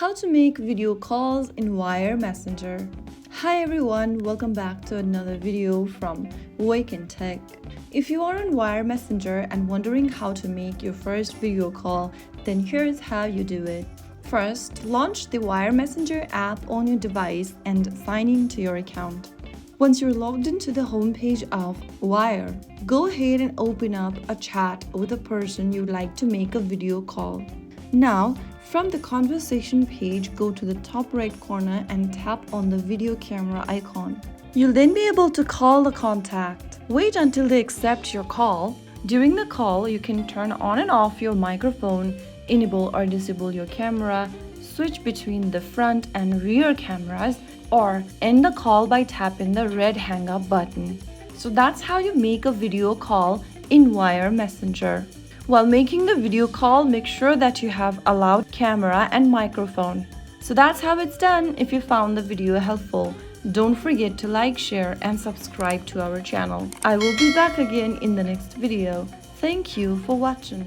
How to make video calls in Wire Messenger. Hi everyone, welcome back to another video from Wake&Tech. If you are on Wire Messenger and wondering how to make your first video call, then here's how you do it. First, launch the Wire Messenger app on your device and sign in to your account. Once you're logged into the homepage of Wire, go ahead and open up a chat with a person you'd like to make a video call. Now, from the conversation page, go to the top right corner and tap on the video camera icon. You'll then be able to call the contact. Wait until they accept your call. During the call, you can turn on and off your microphone, enable or disable your camera, switch between the front and rear cameras, or end the call by tapping the red hang up button. So that's how you make a video call in Wire Messenger. While making the video call, make sure that you have allowed camera and microphone. So that's how it's done. If you found the video helpful, don't forget to like, share, and subscribe to our channel. I will be back again in the next video. Thank you for watching.